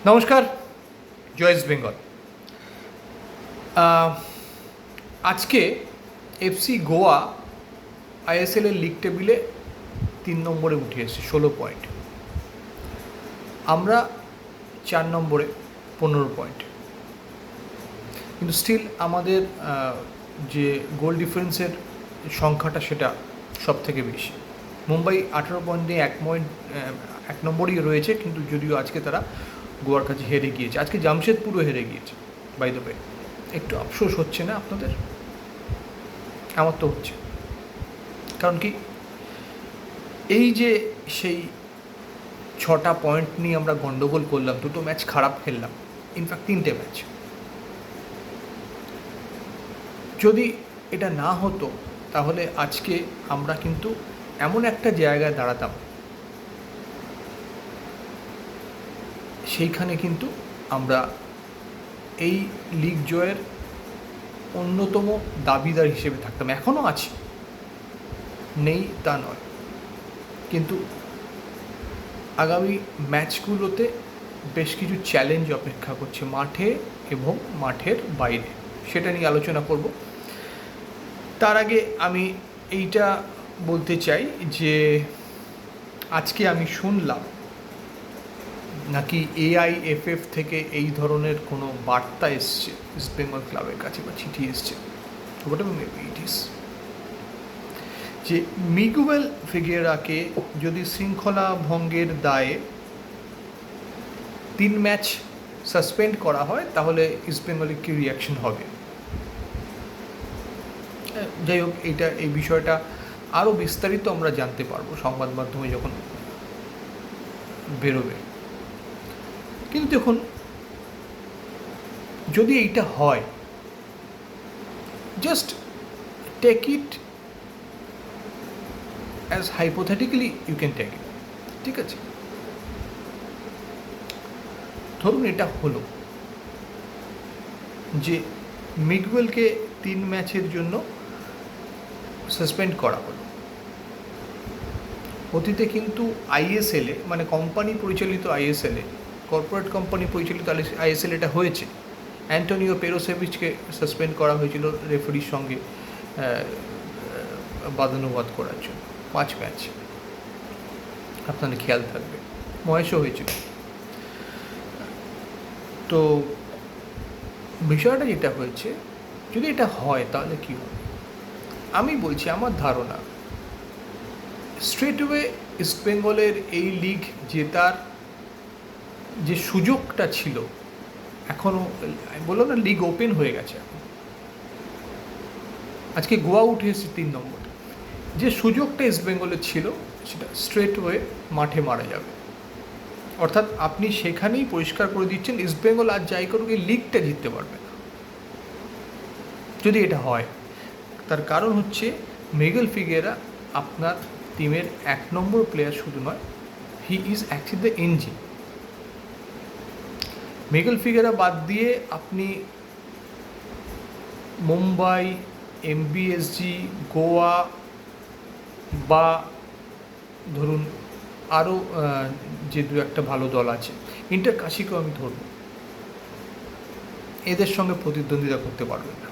নমস্কার, জয় ইস্ট বেঙ্গল। আজকে FC Goa আইএসএলের league টেবিলে 3 নম্বরে উঠে এসেছে 16 পয়েন্ট। আমরা 4 নম্বরে 15 পয়েন্ট। কিন্তু স্টিল আমাদের যে গোল ডিফারেন্সের সংখ্যাটা সেটা সব থেকে বেশি। মুম্বাই 18 পয়েন্ট নিয়ে 1 নম্বরই রয়েছে, কিন্তু যদিও আজকে তারা গোয়ার কাছে হেরে গিয়েছে। আজকে জামশেদপুরও হেরে গিয়েছে। বাই দ্য ওয়ে, একটু আফসোস হচ্ছে না আপনাদের? আমার তো হচ্ছে। কারণ কি, এই যে সেই 6টা পয়েন্ট নিয়ে আমরা গন্ডগোল করলাম, 2টো ম্যাচ খারাপ খেললাম, ইনফ্যাক্ট 3টে ম্যাচ, যদি এটা না হতো তাহলে আজকে আমরা কিন্তু এমন একটা জায়গায় দাঁড়াতাম, সেইখানে কিন্তু আমরা এই লিগ জয়ের অন্যতম দাবিদার হিসেবে থাকতাম। এখনও আছি, নেই তা নয়, কিন্তু আগামী ম্যাচগুলোতে বেশ কিছু চ্যালেঞ্জ অপেক্ষা করছে মাঠে এবং মাঠের বাইরে, সেটা নিয়ে আলোচনা করব। তার আগে আমি এইটা বলতে চাই যে আজকে আমি শুনলাম নাকি AIFF থেকে এই ধরনের কোনো বার্তা এসছে ইস্ট বেঙ্গল ক্লাবের কাছে, বা চিঠি এসছে, যে মিগুয়েল ফিগেরাকে যদি শৃঙ্খলা ভঙ্গের দায়ে 3 ম্যাচ সাসপেন্ড করা হয় তাহলে ইস্ট বেঙ্গলের কী রিয়াকশন হবে। যাই হোক, এই বিষয়টা আরও বিস্তারিত আমরা জানতে পারবো সংবাদ মাধ্যমে যখন বেরোবে। কিন্তু দেখুন, যদি এইটা হয়, just take it as hypothetically, you can take it, ঠিক আছে? ধরুন এটা হলো যে মিগুয়েলকে 3 ম্যাচের জন্য সাসপেন্ড করা হলো। অতীতে কিন্তু আইএসএলে, মানে কোম্পানি পরিচালিত আইএসএলে, কর্পোরেট কোম্পানি পরিচালিত আইএসএল এটা হয়েছে। অ্যান্টোনিও পেরোসেভিচকে সাসপেন্ড করা হয়েছিল রেফারির সঙ্গে বাদানুবাদ করার জন্য 5 ম্যাচ, আপনাদের খেয়াল থাকবে। মহেশও হয়েছিল। তো বিষয়টা যেটা হয়েছে, যদি এটা হয় তাহলে কী হবে? আমি বলছি, আমার ধারণা স্ট্রেটওয়ে ইস্ট বেঙ্গলের এই লিগ জেতার যে সুযোগটা ছিল, এখনও বললাম না, লিগ ওপেন হয়ে গেছে। এখন আজকে গোয়া উঠে এসেছে 3 নম্বরে। যে সুযোগটা ইস্ট বেঙ্গলের ছিল সেটা স্ট্রেটওয়ে মাঠে মারা যাবে। অর্থাৎ আপনি সেখানেই পরিষ্কার করে দিচ্ছেন ইস্ট বেঙ্গল আর যাই করুক এই লিগটা জিততে পারবে না, যদি এটা হয়। তার কারণ হচ্ছে মিগুয়েল ফিগেরা আপনার টিমের 1 নম্বর প্লেয়ার শুধু নয়, he is actually the engine. Miguel Figueira বাদ দিয়ে আপনি মুম্বাই, MBSG, গোয়া, বা ধরুন আরও যে 2-1টা ভালো দল আছে, ইন্টার কাশিকেও আমি ধরব, এদের সঙ্গে প্রতিদ্বন্দ্বিতা করতে পারবেন না।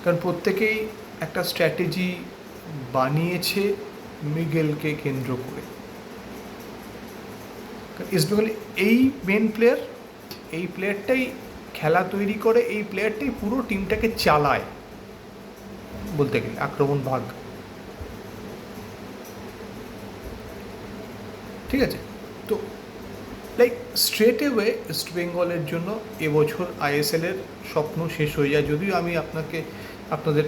কারণ প্রত্যেকেই একটা স্ট্র্যাটেজি বানিয়েছে মিগেলকে কেন্দ্র করে। ইস্ট বেঙ্গল এই মেন প্লেয়ার, এই প্লেয়ারটাই খেলা তৈরি করে, এই প্লেয়ারটাই পুরো টিমটাকে চালায় বলতে গেলে, আক্রমণ ভাগ, ঠিক আছে? তো লাইক স্ট্রেট অ্যাওয়ে ইস্ট বেঙ্গলের জন্য এবছর আইএসএলের স্বপ্ন শেষ হয়ে যায়। যদিও আমি আপনাদের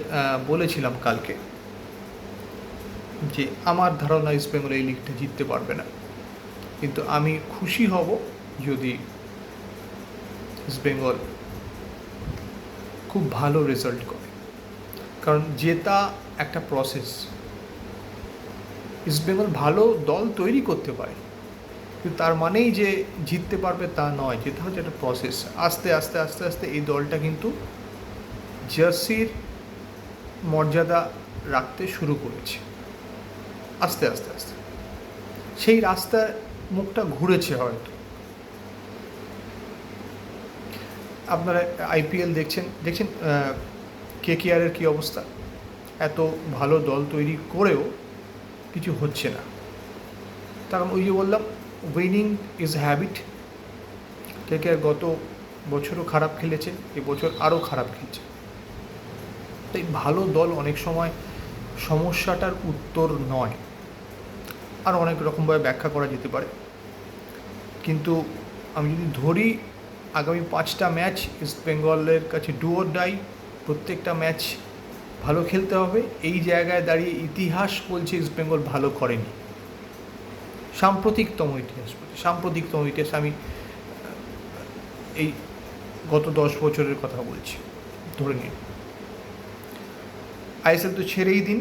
বলেছিলাম কালকে যে আমার ধারণা ইস্ট বেঙ্গল এই লিগটা জিততে পারবে না, কিন্তু আমি খুশি হব যদি ইস্ট বেঙ্গল খুব ভালো রেজাল্ট করে। কারণ জেতা একটা প্রসেস। ইস্ট বেঙ্গল ভালো দল তৈরি করতে পারে, কিন্তু তার মানেই যে জিততে পারবে তা নয়। যেটা হচ্ছে একটা প্রসেস। আস্তে আস্তে আস্তে আস্তে এই দলটা কিন্তু জার্সির মর্যাদা রাখতে শুরু করেছে, আস্তে আস্তে আস্তে। সেই রাস্তার মুখটা ঘুরেছে হয়তো। আপনারা আইপিএল দেখছেন কেকেআরের কী অবস্থা, এত ভালো দল তৈরি করেও কিছু হচ্ছে না। কারণ ওই যে বললাম, উইনিং ইজ হ্যাবিট। কেকেআর গত বছরও খারাপ খেলেছে, এবছর আরও খারাপ খেলছে। তাই ভালো দল অনেক সময় সমস্যাটার উত্তর নয়, আর অনেক রকমভাবে ব্যাখ্যা করা যেতে পারে। কিন্তু আমি যদি ধরি আগামী 5টা ম্যাচ ইস্ট বেঙ্গলের কাছে ডু অর ডাই, প্রত্যেকটা ম্যাচ ভালো খেলতে হবে। এই জায়গায় দাঁড়িয়ে ইতিহাস বলছে ইস্ট বেঙ্গল ভালো করেনি, সাম্প্রতিকতম ইতিহাস আমি এই গত 10 বছরের কথা বলছি, ধরে নিন। আইএসএল তো ছেড়েই দিন,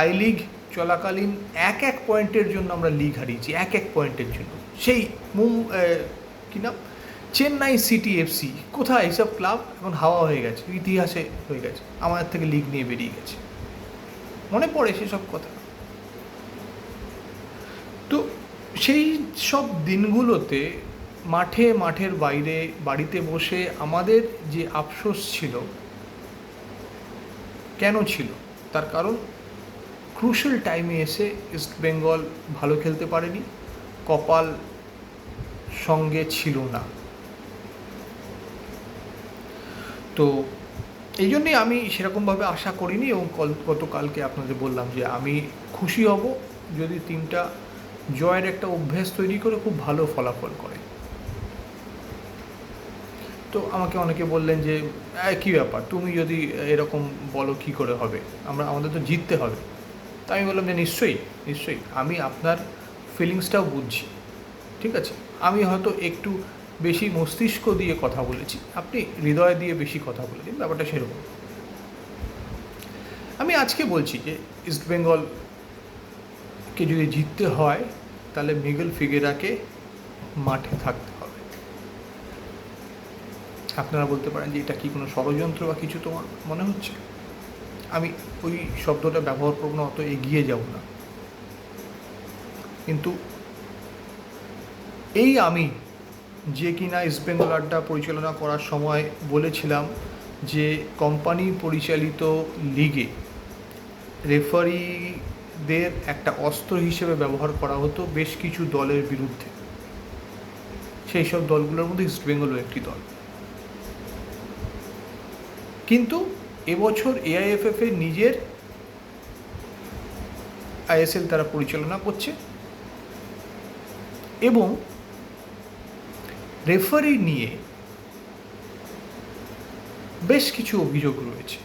আই লিগ চলাকালীন এক পয়েন্টের জন্য আমরা লিগ হারিয়েছি, এক পয়েন্টের জন্য। সেই কী নাম, চেন্নাই সিটি এফসি, কোথায় এইসব ক্লাব এখন হাওয়া হয়ে গেছে, ইতিহাসে হয়ে গেছে, আমাদের থেকে লিগ নিয়ে বেরিয়ে গেছে। মনে পড়ে সেসব কথা। তো সেই সব দিনগুলোতে মাঠের বাইরে বাড়িতে বসে আমাদের যে আফসোস ছিল, কেন ছিল? তার কারণ ক্রুশাল টাইমে এসে ইস্ট বেঙ্গল ভালো খেলতে পারেনি, কপাল সঙ্গে ছিল না। তো এই জন্যই আমি সেরকমভাবে আশা করিনি, এবং গতকালকে আপনাদের বললাম যে আমি খুশি হব যদি টিমটা জয়ের একটা অভ্যেস তৈরি করে খুব ভালো ফলাফল করে। তো আমাকে অনেকে বললেন যে কী ব্যাপার, তুমি যদি এরকম বলো কী করে হবে, আমাদের তো জিততে হবে। তো আমি বললাম যে নিশ্চয়ই আমি আপনার ফিলিংসটাও বুঝছি, ঠিক আছে। আমি হয়তো একটু বেশি মস্তিষ্ক দিয়ে কথা বলেছি, আপনি হৃদয় দিয়ে বেশি কথা বলেছেন, ব্যাপারটা সেরকম। আমি আজকে বলছি যে ইস্ট বেঙ্গলকে যদি জিততে হয় তাহলে মিগেল ফিগেরাকে মাঠে থাকতে হবে। আপনারা বলতে পারেন যে এটা কি কোনো ষড়যন্ত্র বা কিছু তোমার মনে হচ্ছে? আমি ওই শব্দটা ব্যবহার করব না, অত এগিয়ে যাব না। কিন্তু এই আমি যে কিনা ইস্ট বেঙ্গল আড্ডা পরিচালনা করার সময় বলেছিলাম যে কোম্পানি পরিচালিত লিগে রেফারিদের একটা অস্ত্র হিসেবে ব্যবহার করা হতো বেশ কিছু দলের বিরুদ্ধে, সেই সব দলগুলোর মধ্যে ইস্ট বেঙ্গলও একটি দল। কিন্তু এবছর এআইএফএফ এর নিজের আইএসএল তারা পরিচালনা করছে, এবং রেফারি নিয়ে বেশ কিছু অভিযোগ রয়েছে।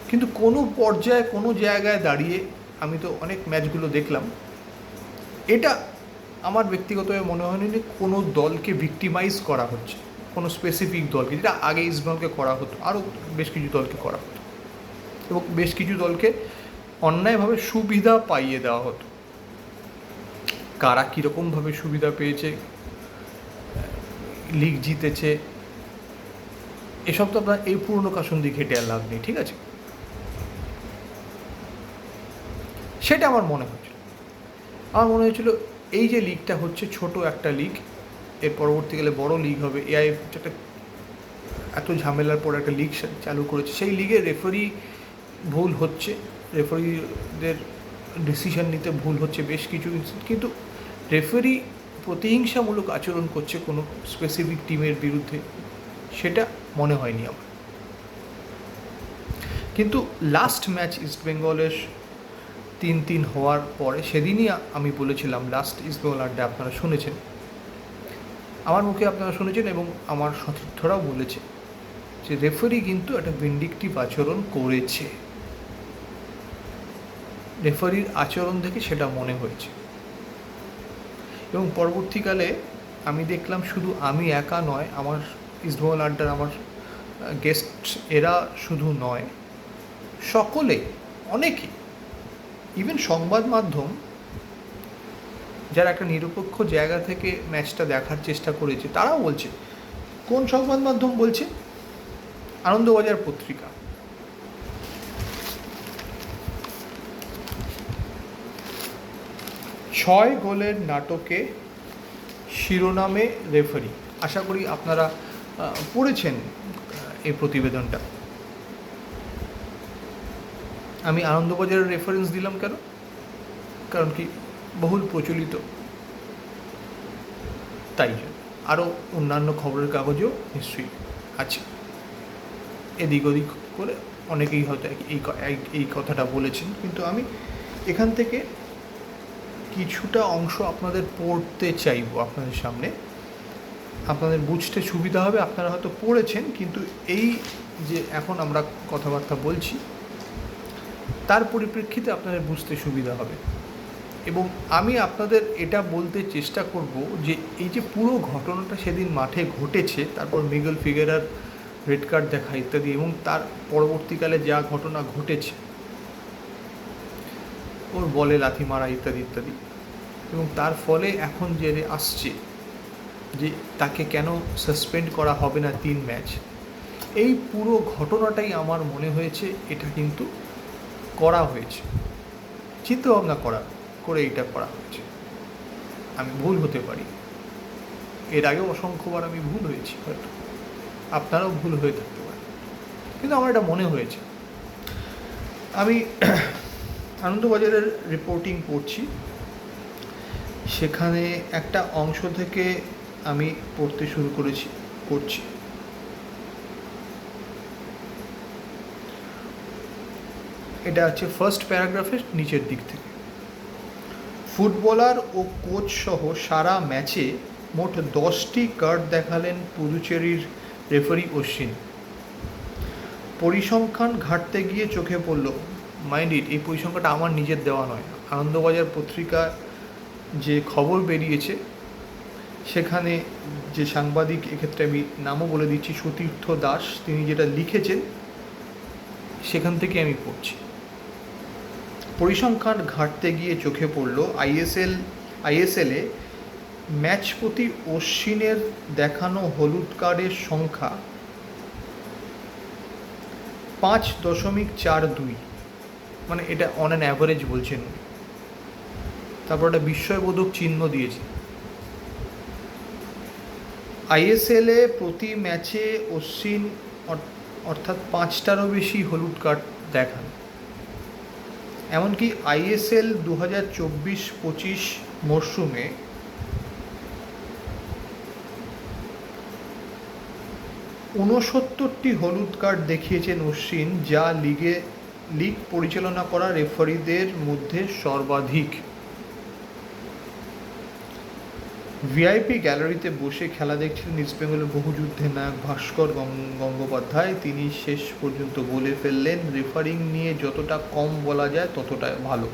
কিন্তু কোনো পর্যায়ে কোনো জায়গায় দাঁড়িয়ে, আমি তো অনেক ম্যাচগুলো দেখলাম, এটা আমার ব্যক্তিগতভাবে মনে হয়নি যে কোনো দলকে ভিক্টিমাইজ করা হচ্ছে, কোনো স্পেসিফিক দলকে, যেটা আগে ইস্টবেঙ্গলকে করা হতো, আরও বেশ কিছু দলকে করা হতো, এবং বেশ কিছু দলকে অন্যায়ভাবে সুবিধা পাইয়ে দেওয়া হতো। কারা কীরকমভাবে সুবিধা পেয়েছে, লিগ জিতেছে, এসব তো আপনার এই পুরনো কাসুন্দি ঘেটে আর লাভ নেই, ঠিক আছে। সেটা আমার মনে হয়েছিল এই যে লিগটা হচ্ছে ছোট একটা লিগ, এর পরবর্তীকালে বড় লিগ হবে। এআইএফ একটা এত ঝামেলার পর একটা লিগ চালু করেছে, সেই লিগে রেফারি ভুল হচ্ছে, রেফারিদের ডিসিশন নিতে ভুল হচ্ছে বেশ কিছু, কিন্তু রেফারি প্রতিহিংসামূলক আচরণ করছে কোনো স্পেসিফিক টিমের বিরুদ্ধে, সেটা মনে হয়নি আমার। কিন্তু লাস্ট ম্যাচ ইস্টবেঙ্গলের 3-3 হওয়ার পরে, সেদিনই আমি বলেছিলাম, লাস্ট ইস্টবেঙ্গল আড্ডা আপনারা শুনেছেন, আমার মুখে আপনারা শুনেছেন, এবং আমার সতীর্থরাও বলেছে যে রেফারি কিন্তু একটা ভিন্ডিকটিভ আচরণ করেছে। রেফারির আচরণ দেখে সেটা মনে হয়েছে, এবং পরবর্তীকালে আমি দেখলাম শুধু আমি একা নয়, আমার ইস্টবেঙ্গল আড্ডার আমার গেস্ট এরা শুধু নয়, সকলে, অনেকে, ইভেন সংবাদ মাধ্যম যারা একটা নিরপেক্ষ জায়গা থেকে ম্যাচটা দেখার চেষ্টা করেছে, তারাও বলছে। কোন সংবাদ মাধ্যম বলছে? আনন্দবাজার পত্রিকা। 6 গোলের নাটকে শিরোনামে রেফারি। আশা করি আপনারা পড়েছেন এই প্রতিবেদনটা। আমি আনন্দবাজারের রেফারেন্স দিলাম কেন? কারণ কি বহুল প্রচলিত, তাই জন্য। আরও অন্যান্য খবরের কাগজও নিশ্চয়ই আছে, এদিক ওদিক করে অনেকেই হয়তো এই কথাটা বলেছেন, কিন্তু আমি এখান থেকে কিছুটা অংশ আপনাদের পড়তে চাইব আপনাদের সামনে, আপনাদের বুঝতে সুবিধা হবে। আপনারা হয়তো পড়েছেন, কিন্তু এই যে এখন আমরা কথাবার্তা বলছি তার পরিপ্রেক্ষিতে আপনাদের বুঝতে সুবিধা হবে। এবং আমি আপনাদের এটা বলতে চেষ্টা করব যে এই যে পুরো ঘটনাটা সেদিন মাঠে ঘটেছে, তারপর মিগেল ফিগেরার রেড কার্ড দেখা ইত্যাদি, এবং তার পরবর্তীকালে যা ঘটনা ঘটেছে, ওর বলে লাথি মারা ইত্যাদি ইত্যাদি, এবং তার ফলে এখন যে আসছে যে তাকে কেন সাসপেন্ড করা হবে না 3 ম্যাচ, এই পুরো ঘটনাটাই আমার মনে হয়েছে এটা কিন্তু করা হয়েছে, চিন্তাভাবনা করে এটা করা হয়েছে। আমি ভুল হতে পারি, এর আগেও অসংখ্যবার আমি ভুল হয়েছি, হয়তো আপনারাও ভুল হয়ে থাকতে পারেন, কিন্তু আমার এটা মনে হয়েছে। আমি আনন্দবাজারের রিপোর্টিং পড়ছি, সেখানে একটা অংশ থেকে আমি পড়তে শুরু করছি। এটা আছে ফার্স্ট প্যারাগ্রাফের নিচের দিক থেকে। ফুটবলার ও কোচ সহ সারা ম্যাচে মোট 10টি কার্ড দেখালেন পুদুচেরির রেফারি অশ্বিন। পরিসংখ্যান ঘাঁটতে গিয়ে চোখে পড়ল, মাইন্ড ইট, এই পরিসংখ্যানটা আমার নিজের দেওয়া নয়, আনন্দবাজার পত্রিকা যে খবর বেরিয়েছে সেখানে যে সাংবাদিক, এক্ষেত্রে আমি নামও বলে দিচ্ছি, সুতীর্থ দাস, তিনি যেটা লিখেছেন সেখান থেকে আমি পড়ছি। পরিসংখ্যান ঘাঁটতে গিয়ে চোখে পড়ল আইএসএলে ম্যাচ প্রতি অশ্বিনের দেখানো হলুদ কার্ডের সংখ্যা 5.42, মানে এটা অন অ্যান অ্যাভারেজ বলছেন উনি। তারপর একটা বিস্ময়বোধক চিহ্ন দিয়েছে। আইএসএলে প্রতি ম্যাচে অশ্বিন অর্থাৎ 5টারও বেশি হলুদ কার্ড দেখান। এমনকি আইএসএল 2024-25 মরশুমে 69টি হলুদ কার্ড দেখিয়েছেন অশ্বিন, যা লিগ পরিচালনা করা রেফারিদের মধ্যে সর্বাধিক। ভিআইপি গ্যালারিতে বসে খেলা দেখছিলেন ইস্টবেঙ্গলের বহুযুদ্ধের নায়ক ভাস্কর গঙ্গোপাধ্যায়। তিনি শেষ পর্যন্ত বলে ফেললেন, রেফারিং নিয়ে যতটা কম বলা যায় ততটা ভালো।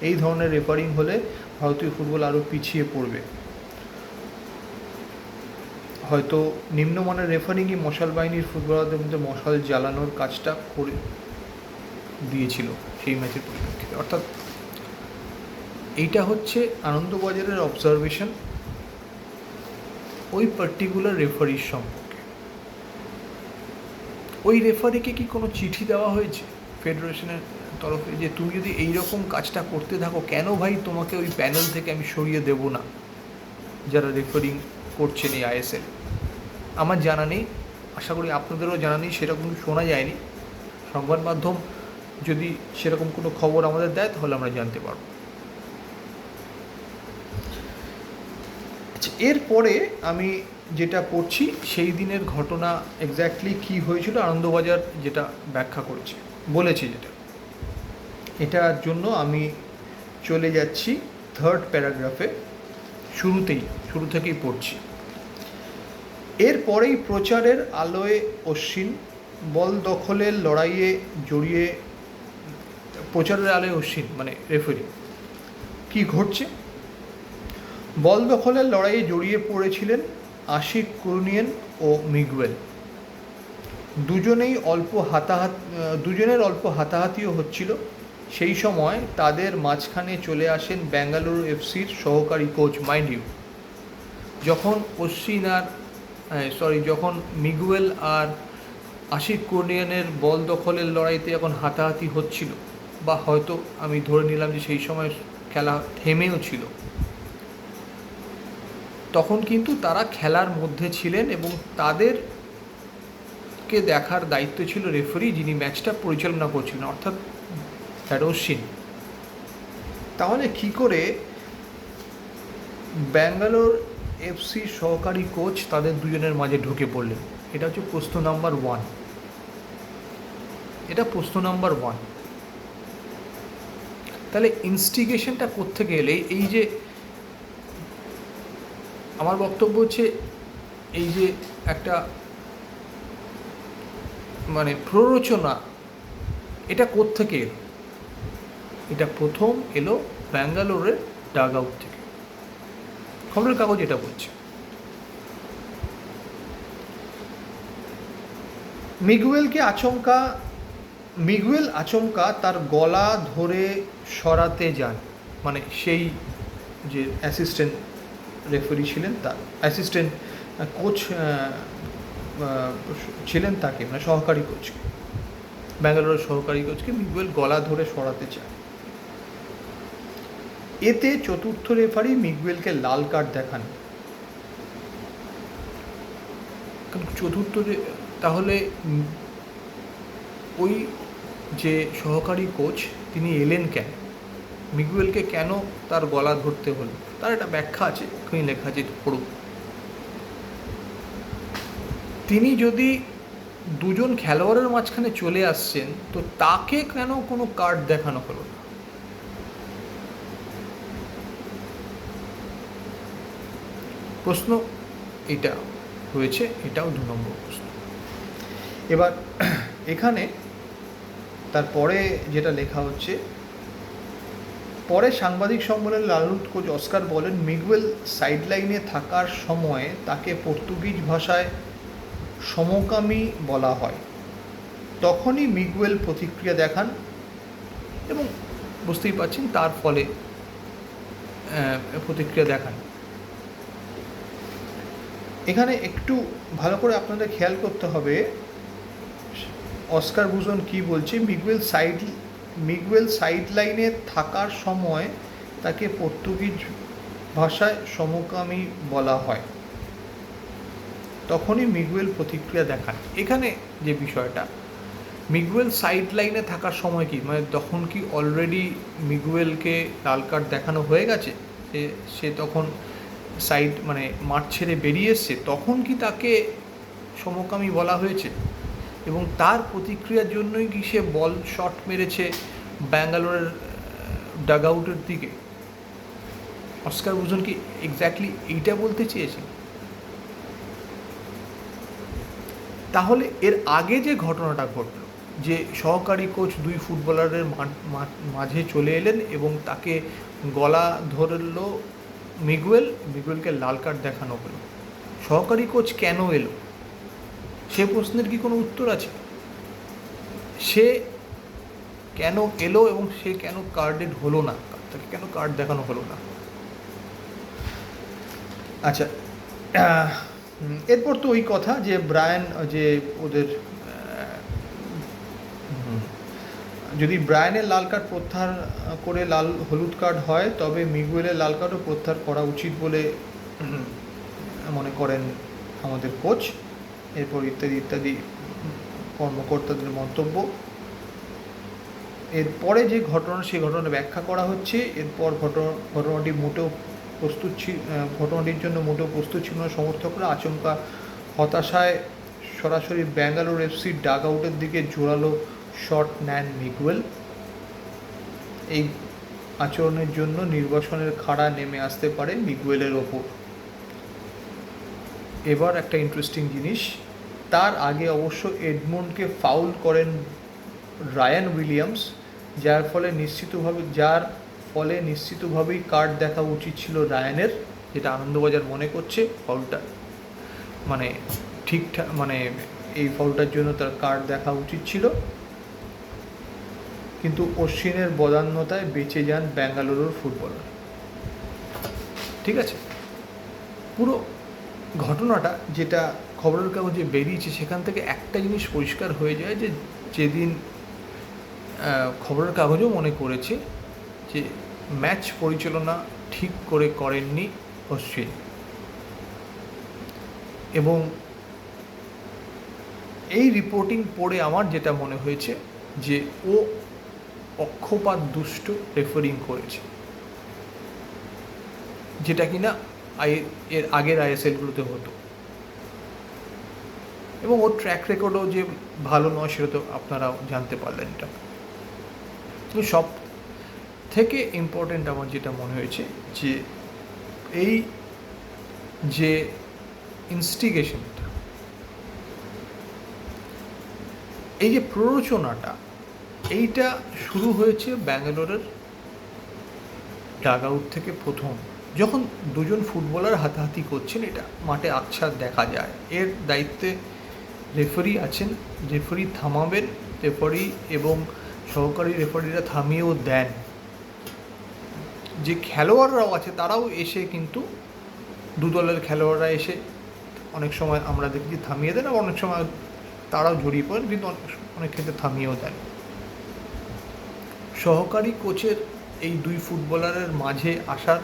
এই ধরনের রেফারিং হলে ভারতীয় ফুটবল আরও পিছিয়ে পড়বে। হয়তো নিম্নমানের রেফারিংই মশাল বাহিনীর ফুটবলারদের মধ্যে মশাল জ্বালানোর কাজটা করে দিয়েছিল সেই ম্যাচের পরিপ্রেক্ষিতে। অর্থাৎ এইটা হচ্ছে আনন্দবাজারের অবজারভেশন ওই পার্টিকুলার রেফারির সম্পর্কে। ওই রেফারিকে কি কোনো চিঠি দেওয়া হয়েছে ফেডারেশনের তরফে যে তুমি যদি এইরকম কাজটা করতে থাকো, কেন ভাই তোমাকে ওই প্যানেল থেকে আমি সরিয়ে দেব না, যারা রেফারিং করছেন এই আইএসএল? আমার জানা নেই, আশা করি আপনাদেরও জানা নেই, সেরকম শোনা যায়নি। সংবাদ মাধ্যম যদি সেরকম কোনো খবর আমাদের দেয় তাহলে আমরা জানতে পারব। এরপরে আমি যেটা পড়ছি সেই দিনের ঘটনা এক্স্যাক্টলি কী হয়েছিল, আনন্দবাজার যেটা ব্যাখ্যা করেছে, বলেছে যেটা, এটার জন্য আমি চলে যাচ্ছি 3rd প্যারাগ্রাফে। শুরু থেকেই পড়ছি। এরপরেই প্রচারের আলোয় অশ্বিন, বল দখলের লড়াইয়ে জড়িয়ে, প্রচারের আলোয় অশ্বিন মানে রেফারি, কি ঘটছে? বল দখলের লড়াইয়ে জড়িয়ে পড়েছিলেন আশিক কুরনিয়ান ও মিগুয়েল। দুজনের অল্প হাতাহাতিও হচ্ছিল। সেই সময় তাদের মাঝখানে চলে আসেন বেঙ্গালুরু এফসির সহকারী কোচ, মাইন্ড ইউ। যখন মিগুয়েল আর আশিক কুরনিয়ানের বল দখলের লড়াইতে যখন হাতাহাতি হচ্ছিল, বা হয়তো আমি ধরে নিলাম যে সেই সময় খেলা থেমেও ছিল, তখন কিন্তু তারা খেলার মধ্যে ছিলেন এবং তাদেরকে দেখার দায়িত্ব ছিল রেফারি, যিনি ম্যাচটা পরিচালনা করছিলেন, অর্থাৎ দ্যাট ওয়াজ শিন। তাহলে কী করে ব্যাঙ্গালোর এফসির সহকারী কোচ তাদের দুজনের মাঝে ঢুকে পড়লেন? এটা হচ্ছে প্রশ্ন নাম্বার 1। এটা প্রশ্ন নাম্বার 1। তাহলে ইনস্টিগেশনটা কোত্থেকে এলে? এই যে আমার বক্তব্য হচ্ছে, এই যে একটা মানে প্ররোচনা, এটা কোত্থেকে এলো? এটা প্রথম এলো ব্যাঙ্গালোরের ডাগ আউট থেকে। খবরের কাগজ এটা বলছে। মিগুয়েল আচমকা তার গলা ধরে সরাতে যান, মানে সেই যে অ্যাসিস্ট্যান্ট রেফারি ছিলেন, তার অ্যাসিস্ট্যান্ট কোচ ছিলেন, তাকে মানে সহকারী কোচকে, ব্যাঙ্গালোরের সহকারী কোচকে মিগুয়েল গলা ধরে সরাতে চান। এতে চতুর্থ রেফারি মিগুয়েলকে লাল কার্ড দেখান। চতুর্থ, তাহলে ওই যে সহকারী কোচ তিনি এলেন কেন? মিগুয়েলকে কেন তার গলা ধরতে হলো? তার একটা ব্যাখ্যা আছে, এখানে লেখা আছে, পড়ুন। তিনি যদি দুজন খেলোয়াড়ের মাঝখানে চলে আসছেন, তো তাকে কেন কোনো কার্ড দেখানো হলো না? প্রশ্ন এটা হয়েছে, এটাও 2 নম্বর প্রশ্ন। এবার এখানে তারপরে যেটা লেখা হচ্ছে, পরে সাংবাদিক সম্মেলনে লালুত কোচ অস্কার বলেন, মিগুয়েল সাইডলাইনে থাকার সময় তাকে পর্তুগিজ ভাষায় সমকামী বলা হয়। তখনই মিগুয়েল প্রতিক্রিয়া দেখান এবং বুঝতেই পারছেন তার ফলে প্রতিক্রিয়া দেখান। এখানে একটু ভালো করে আপনাদের খেয়াল করতে হবে অস্কার বুজন কি বলছে। মিগুয়েল সাইডলাইনে থাকার সময় তাকে পর্তুগিজ ভাষায় সমকামী বলা হয়, তখনই মিগুয়েল প্রতিক্রিয়া দেখান। এখানে যে বিষয়টা, মিগুয়েল সাইডলাইনে থাকার সময় কি মানে তখন কি অলরেডি মিগুয়েলকে লাল কার্ড দেখানো হয়ে গেছে, সে তখন সাইড মানে মাঠ ছেড়ে বেরিয়ে এসছে, তখন কি তাকে সমকামী বলা হয়েছে? এবং তার প্রতিক্রিয়ার জন্যই কি সে বল শট মেরেছে ব্যাঙ্গালোরের ডাগ আউটের দিকে? অস্কার বুজন কি এক্স্যাক্টলি এইটা বলতে চেয়েছেন? তাহলে এর আগে যে ঘটনাটা ঘটল, যে সহকারী কোচ 2 ফুটবলারের মাঝে চলে এলেন এবং তাকে গলা ধরল মিগুয়েলকে লাল কার্ড দেখানো হলো, সহকারী কোচ কেন এলো? সে প্রশ্নের কি কোনো উত্তর আছে? সে কেন এলো এবং সে কেন কার্ডেড হলো না? তাকে কেন কার্ড দেখানো হলো না? আচ্ছা, এরপর তো ওই কথা যে ব্রায়ান, যে ওদের যদি ব্রায়ানের লাল কার্ড প্রত্যাহার করে হলুদ কার্ড হয়, তবে মিগুয়েলের লাল কার্ডও প্রত্যাহার করা উচিত বলে মনে করেন আমাদের কোচ। এরপর ইত্যাদি ইত্যাদি কর্মকর্তাদের মন্তব্য। এরপরে যে ঘটনা, সেই ঘটনা ব্যাখ্যা করা হচ্ছে। এরপর ঘটনাটির জন্য মোটেও প্রস্তুত ছিল না সমর্থকরা। আচমকা হতাশায় সরাসরি ব্যাঙ্গালোর এফসির ডাগ আউটের দিকে জোরালো শট নেন মিগুয়েল। এই আচরণের জন্য নির্বাসনের খাড়া নেমে আসতে পারে মিগুয়েলের ওপর। এবার একটা ইন্টারেস্টিং জিনিস, তার আগে অবশ্য এডমন্ডকে ফাউল করেন রায়ান উইলিয়ামস, যার ফলে নিশ্চিতভাবেই কার্ড দেখা উচিত ছিল রায়ানের, যেটা আনন্দবাজার মনে করছে ফাউলটা মানে ঠিকঠাক, মানে এই ফাউলটার জন্য তার কার্ড দেখা উচিত ছিল। কিন্তু অশ্বিনের বদান্যতায় বেঁচে যান ব্যাঙ্গালুরুর ফুটবলার। ঠিক আছে, পুরো ঘটনাটা যেটা খবরের কাগজে বেরিয়েছে, সেখান থেকে একটা জিনিস পরিষ্কার হয়ে যায় যে যেদিন খবরের কাগজও মনে করেছে যে ম্যাচ পরিচালনা ঠিক করে করেননি অশ্বিন, এবং এই রিপোর্টিং পড়ে আমার যেটা মনে হয়েছে যে ও পক্ষপাত দুষ্ট রেফারিং করেছে, যেটা কিনা এর আগের আইএসএলগুলোতে হতো, এবং ওর ট্র্যাক রেকর্ডও যে ভালো নয় সেটা তো আপনারাও জানতে পারলেন। এটা তো সব থেকে ইম্পর্টেন্ট আমার যেটা মনে হয়েছে যে এই যে ইনস্টিগেশনটা, এই যে প্ররোচনাটা, এইটা শুরু হয়েছে ব্যাঙ্গালোরের ডাগ আউট থেকে। প্রথম যখন দুজন ফুটবলার হাতাহাতি করছেন, এটা মাঠে আকছার দেখা যায়। এর দায়িত্বে রেফারি আছেন, রেফারি থামাবেন, রেফারি এবং সহকারী রেফারিরা থামিয়েও দেন। যে খেলোয়াড়রাও আছে তারাও এসে কিন্তু দু দলের খেলোয়াড়রা এসে অনেক সময় আমরা দেখি থামিয়ে দেন, আবার অনেক সময় তারাও জড়িয়ে পড়েন, কিন্তু অনেক ক্ষেত্রে থামিয়েও দেন। সহকারী কোচের এই দুই ফুটবলারের মাঝে আসার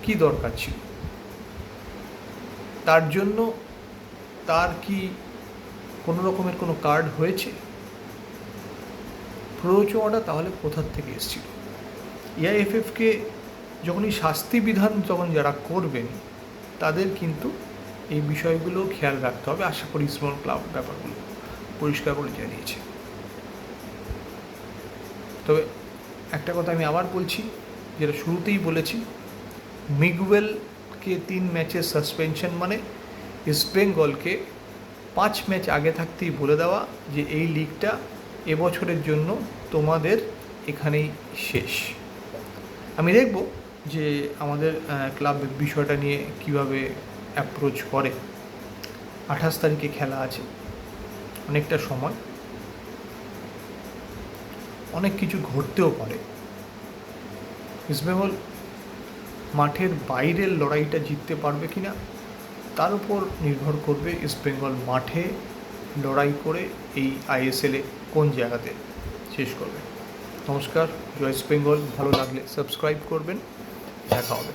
কি দরকার ছিল? তার জন্য তার কি কোনো রকমের কোনো কার্ড হয়েছে? প্ররোচনাটা তাহলে কোথার থেকে এসেছিল? এআইএফএফকে যখনই শাস্তি বিধান যখন যারা করবেন তাদের কিন্তু এই বিষয়গুলো খেয়াল রাখতে হবে। আশা করি স্মল ক্লাব ব্যাপারগুলো পরিষ্কার করে জানিয়েছে। তবে একটা কথা আমি আবার বলছি, যেটা শুরুতেই বলেছি, মিগুয়েলকে 3 ম্যাচের সাসপেনশন মানে ইস্টবেঙ্গলকে 5 ম্যাচ আগে থাকতেই বলে দেওয়া যে এই লিগটা এবছরের জন্য তোমাদের এখানেই শেষ। আমি দেখব যে আমাদের ক্লাব বিষয়টা নিয়ে কিভাবে অ্যাপ্রোচ করে। 28 তারিখে খেলা আছে, অনেকটা সময়, অনেক কিছু ঘটতেও পারে। ইস্টবেঙ্গল মাঠের বাইরের লড়াইটা জিততে পারবে কিনা তার উপর নির্ভর করবে ইস্টবেঙ্গল মাঠে লড়াই করে এই আইএসএলে কোন জায়গাতে শেষ করবে। নমস্কার, জয় ইস্টবেঙ্গল। ভালো লাগলে সাবস্ক্রাইব করবেন, দেখা হবে।